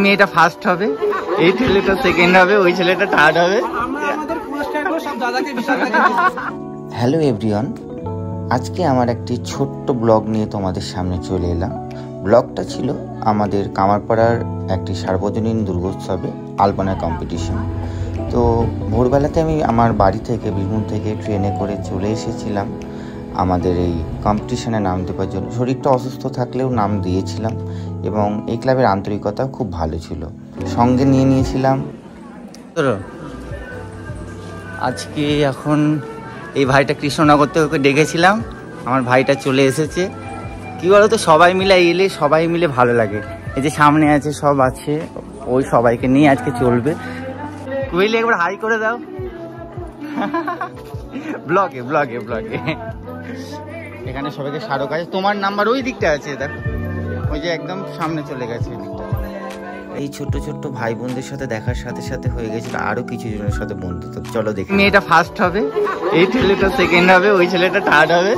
মেয়েটা ফার্স্ট হবে, এই ছেলেটা সেকেন্ড হবে, ওই ছেলেটা থার্ড হবে। হ্যালো এভরিওয়ান, আজকে আমার একটি ছোট্ট ব্লগ নিয়ে তোমাদের সামনে চলে এলাম। ব্লগটা ছিল আমাদের কামারপাড়ার একটি সার্বজনীন দুর্গোৎসবে আলপনা কম্পিটিশন। তো ভোরবেলাতে আমি আমার বাড়ি থেকে বীরভূম থেকে ট্রেনে করে চলে এসেছিলাম আমাদের এই কম্পিটিশনে নাম দেওয়ার জন্য। শরীরটা অসুস্থ থাকলেও নাম দিয়েছিলাম এবং এই ক্লাবের আন্তরিকতা খুব ভালো ছিল। সঙ্গে নিয়ে নিয়েছিলাম আজকে এখন এই ভাইটা কৃষ্ণনগর থেকে ওকে ডেকেছিলাম, আমার ভাইটা চলে এসেছে। কি বলতো, সবাই মিলে এলে সবাই মিলে ভালো লাগে। এই যে সামনে আছে, সব আছে, ওই সবাইকে নিয়ে আজকে চলবে। কুইলি একবার হাই করে দাও। ব্লগে ব্লগে ব্লগে এখানে সবাইকে স্মারক আছে। তোমার নাম্বার ওই দিকটা আছে, দেখো ওই যে একদম সামনে চলে গেছে। এই ছোট্ট ছোট্ট ভাই বোনদের সাথে দেখার সাথে সাথে হয়ে গেছিল আরো কিছু জনের সাথে বন্ধুত্ব। চলো দেখি। মেয়েটা ফার্স্ট হবে, এই ছেলেটা সেকেন্ড হবে, ওই ছেলেটা থার্ড হবে।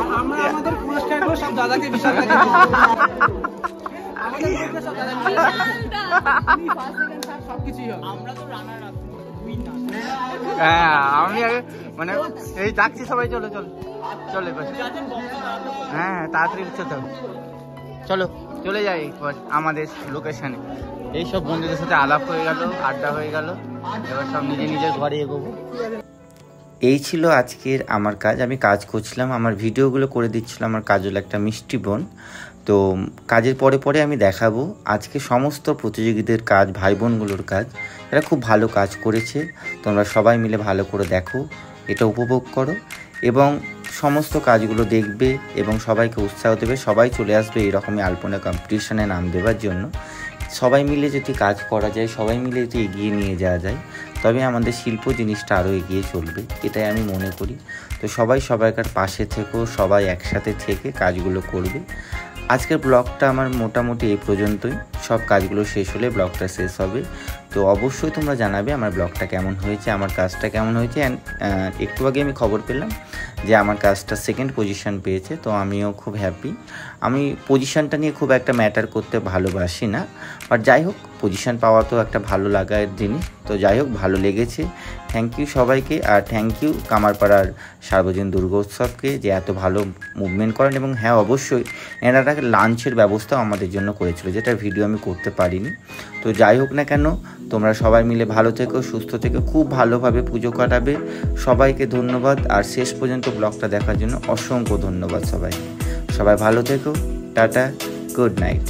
হ্যাঁ, আমি আগে মানে এই ডাকছি সবাই, চলো চলো চলো এবার। হ্যাঁ, তাড়াতাড়ি উঠছে তো, চলো চলে যাই আমাদের লোকেশনে। এইসব বন্ধুদের সাথে আলাপ হয়ে গেল, আড্ডা হয়ে গেল, এবার সব নিজে নিজের ঘরে এগোবো। এই ছিল আজকের আমার কাজ। আমি কাজ করছিলাম, আমার ভিডিওগুলো করে দিচ্ছিলাম আমার কাজল একটা মিষ্টি বোন। তো কাজের পরে পরে আমি দেখাবো আজকে সমস্ত প্রতিযোগীদের কাজ, ভাই বোনগুলোর কাজ। এরা খুব ভালো কাজ করেছে, তোমরা সবাই মিলে ভালো করে দেখো, এটা উপভোগ করো এবং সমস্ত কাজগুলো দেখবে এবং সবাইকে উৎসাহ দেবে। সবাই চলে আসবে এরকমই আলপনা কম্পিটিশনে নাম দেওয়ার জন্য। সবাই মিলে যদি কাজ করা যায়, সবাই মিলে যদি এগিয়ে নিয়ে যাওয়া যায়, তবে আমাদের শিল্প জিনিসটা আরও এগিয়ে চলবে, এটাই আমি মনে করি। তো সবাই সবাইকার পাশে থেকেও, সবাই একসাথে থেকে কাজগুলো করবে। আজকের ব্লগটা আমার মোটামুটি এই পর্যন্তই। সব কাজগুলো শেষ হলে ব্লগটা শেষ হবে। তো অবশ্যই তোমরা জানাবে আমার ব্লগটা কেমন হয়েছে, আমার কাজটা কেমন হয়েছে। অ্যান্ড একটু আগে আমি খবর পেলাম যে আমার কাজটা সেকেন্ড পজিশন পেয়েছে, তো আমিও খুব হ্যাপি। আমি পজিশনটা নিয়ে খুব একটা ম্যাটার করতে ভালোবাসি না, বাট যাই হোক, পজিশন পাওয়া তো একটা ভালো লাগার জিনিস। তো যাই হোক, ভালো লেগেছে। থ্যাংক ইউ সবাইকে, আর থ্যাংক ইউ কামারপাড়ার সার্বজনীন দুর্গোৎসবকে যে এত ভালো মুভমেন্ট করেন। এবং হ্যাঁ, অবশ্যই এনারা লাঞ্চের ব্যবস্থাও আমাদের জন্য করেছিল, যেটা ভিডিও আমি করতে পারিনি। তো যাই হোক না কেন, তোমরা সবাই মিলে ভালো থেকো, সুস্থ থেকো, খুব ভালোভাবে পুজো কাটাবে। সবাইকে ধন্যবাদ, আর শেষ পর্যন্ত ব্লগটা দেখার জন্য অসংখ্য ধন্যবাদ সবাইকে। সবাই ভালো থেকো, টাটা, গুড নাইট।